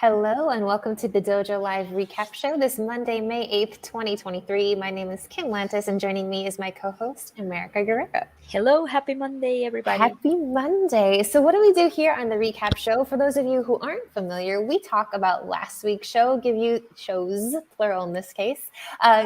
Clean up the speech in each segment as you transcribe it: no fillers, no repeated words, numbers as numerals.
Hello and welcome to the Dojo Live recap show this Monday, May 8th, 2023. My name is Kim Lantis and joining me is my co-host, America Guerrero. Hello, happy Monday, everybody. Happy Monday. So what do we do here on the recap show? For those of you who aren't familiar, we talk about last week's show, give you shows, plural in this case,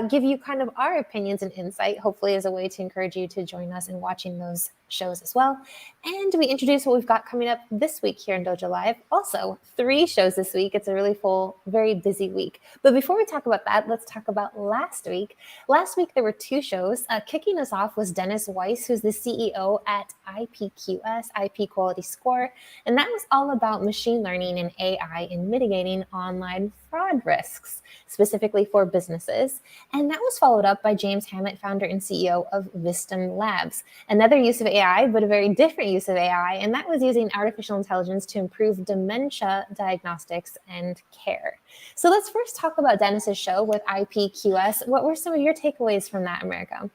give you kind of our opinions and insight, hopefully as a way to encourage you to join us in watching those shows as well. And we introduce what we've got coming up this week here in Dojo Live. Also, 3 shows this week. It's a really full, very busy week. But before we talk about that, let's talk about last week. Last week, there were 2 shows. Kicking us off was Dennis Weiss, who's the CEO at IPQS, IP Quality Score. And that was all about machine learning and AI in mitigating online fraud risks, specifically for businesses. And that was followed up by James Hamet, founder and CEO of Vistim Labs. Another use of AI, but a very different use of AI, and that was using artificial intelligence to improve dementia diagnostics and care. So let's first talk about Dennis's show with IPQS. What were some of your takeaways from that, America?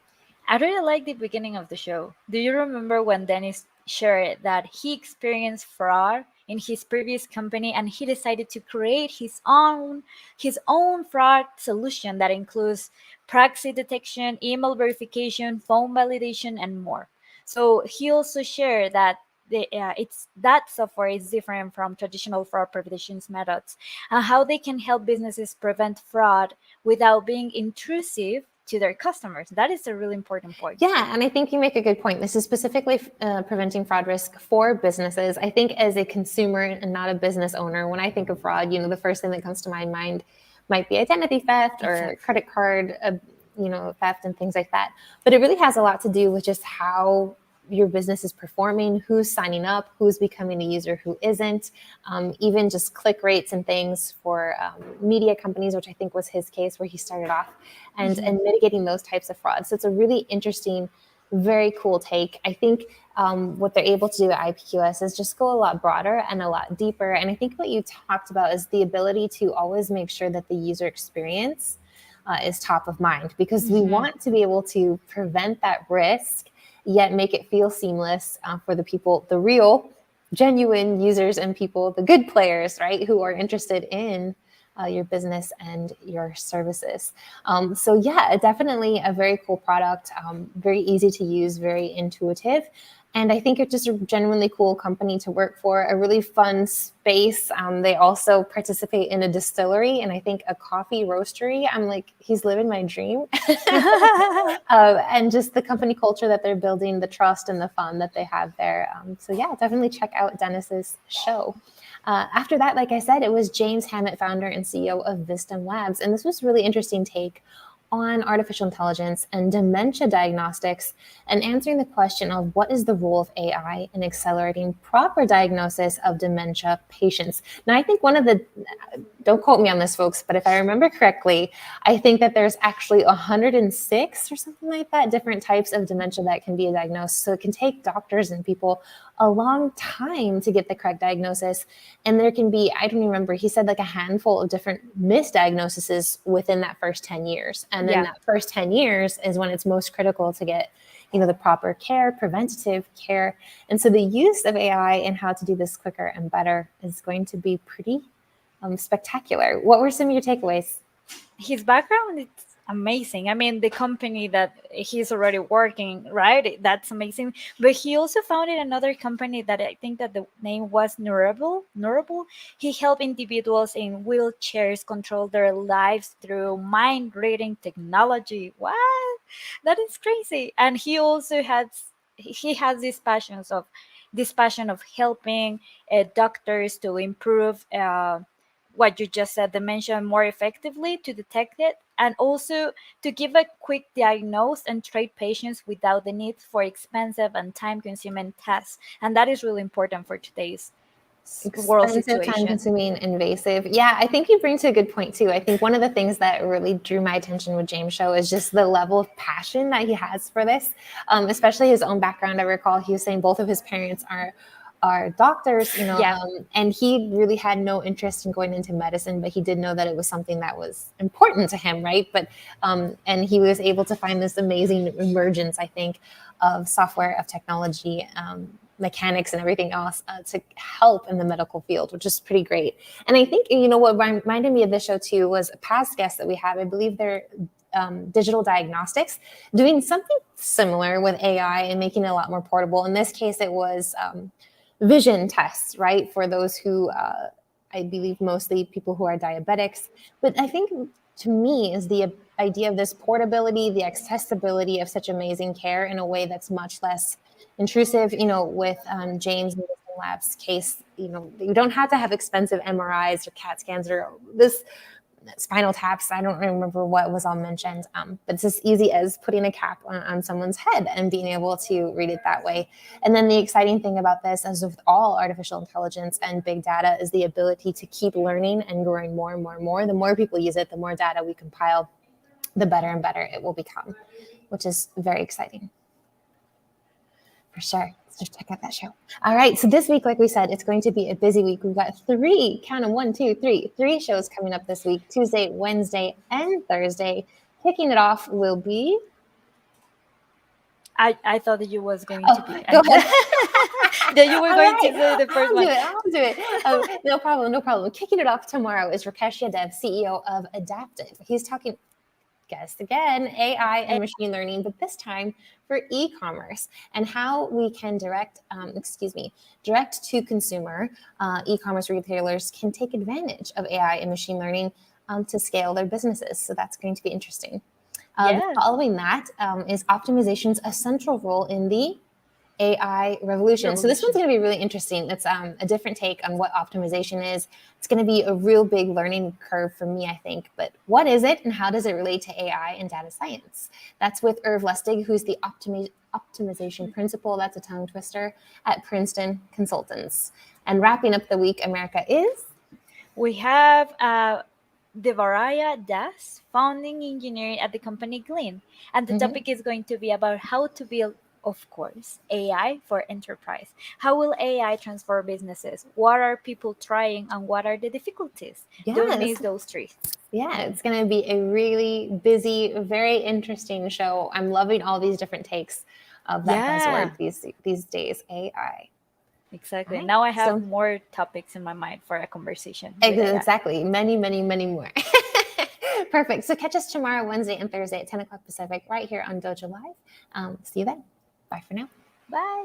I really like the beginning of the show. Do you remember when Dennis shared that he experienced fraud in his previous company and he decided to create his own fraud solution that includes proxy detection, email verification, phone validation, and more. So he also shared that that software is different from traditional fraud prevention methods and how they can help businesses prevent fraud without being intrusive to their customers. That is a really important point. Yeah, and I think you make a good point. This is specifically preventing fraud risk for businesses. I think as a consumer and not a business owner, when I think of fraud, the first thing that comes to my mind might be identity theft or credit card, theft and things like that. But it really has a lot to do with just how your business is performing, who's signing up, who's becoming a user, who isn't, even just click rates and things for media companies, which I think was his case where he started off, and mitigating those types of frauds. So it's a really interesting, very cool take. I think what they're able to do at IPQS is just go a lot broader and a lot deeper. And I think what you talked about is the ability to always make sure that the user experience is top of mind, because we want to be able to prevent that risk yet make it feel seamless for the people, the real, genuine users and people, the good players, right, who are interested in your business and your services. So yeah, definitely a very cool product, very easy to use, very intuitive. And I think it's just a genuinely cool company to work for, a really fun space. They also participate in a distillery and I think a coffee roastery. I'm like, he's living my dream. And just the company culture that they're building, the trust and the fun that they have there. So yeah, definitely check out Dennis's show. After that, like I said, it was James Hamet, founder and CEO of Vistim Labs. And this was a really interesting take on artificial intelligence and dementia diagnostics and answering the question of what is the role of AI in accelerating proper diagnosis of dementia patients. Now, I think one of the, don't quote me on this, folks, but if I remember correctly, I think that there's actually 106 or something like that, different types of dementia that can be diagnosed. So it can take doctors and people a long time to get the correct diagnosis. And there can be, I don't remember, he said like a handful of different misdiagnoses within that first 10 years. And then that first 10 years is when it's most critical to get, the proper care, preventative care. And so the use of AI and how to do this quicker and better is going to be pretty spectacular. What were some of your takeaways? His background is amazing. I mean, the company that he's already working, right? That's amazing. But he also founded another company that I think that the name was Neurable. He helped individuals in wheelchairs control their lives through mind reading technology. What? That is crazy. And he also has this passion of helping doctors to improve what you just said, dementia more effectively, to detect it, and also to give a quick diagnosis and treat patients without the need for expensive and time-consuming tests. And that is really important for today's world situation. Time-consuming, invasive. Yeah, I think you bring to a good point too. I think one of the things that really drew my attention with James' show is just the level of passion that he has for this, especially his own background. I recall he was saying both of his parents are doctors, and he really had no interest in going into medicine, but he did know that it was something that was important to him, right? But and he was able to find this amazing emergence, I think, of software, of technology, mechanics and everything else to help in the medical field, which is pretty great. And I think, what reminded me of this show too was a past guest that we have. I believe they're Digital Diagnostics, doing something similar with AI and making it a lot more portable. In this case, it was vision tests, right? For those who, I believe mostly people who are diabetics. But I think to me is the idea of this portability, the accessibility of such amazing care in a way that's much less intrusive. With James and Vistim Labs case, you don't have to have expensive MRIs or CAT scans or this spinal taps. I don't remember what was all mentioned, but it's as easy as putting a cap on someone's head and being able to read it that way. And then the exciting thing about this, as with all artificial intelligence and big data, is the ability to keep learning and growing more and more and more. The more people use it, the more data we compile, the better and better it will become, which is very exciting. For sure. So check out that show. All right. So this week, like we said, it's going to be a busy week. We've got three shows coming up this week: Tuesday, Wednesday, and Thursday. Kicking it off will be. I thought that you was going to be. Go ahead. That you were going to do the first one. I'll do it. No problem. Kicking it off tomorrow is Rakesh Yadav, CEO of Adaptive. He's talking, guess again, AI and machine learning, but this time for e-commerce and how we can direct to consumer e-commerce retailers can take advantage of AI and machine learning to scale their businesses. So that's going to be interesting. Following that is optimization's a central role in the AI revolution. So this one's going to be really interesting. It's a different take on what optimization is. It's going to be a real big learning curve for me, I think. But what is it and how does it relate to AI and data science? That's with Irv Lustig, who's the optimization principal. That's a tongue twister at Princeton Consultants. And wrapping up the week, America, is? We have Devaraya Das, founding engineer at the company Glean. And the topic is going to be about how to build, of course, AI for enterprise. How will AI transform businesses? What are people trying and what are the difficulties? Don't miss those three. Yeah, it's going to be a really busy, very interesting show. I'm loving all these different takes of that buzzword these days, AI. Exactly. Right. Now I have more topics in my mind for a conversation. Exactly. Many, many, many more. Perfect. So catch us tomorrow, Wednesday and Thursday at 10 o'clock Pacific, right here on Dojo Live. See you then. Bye for now. Bye.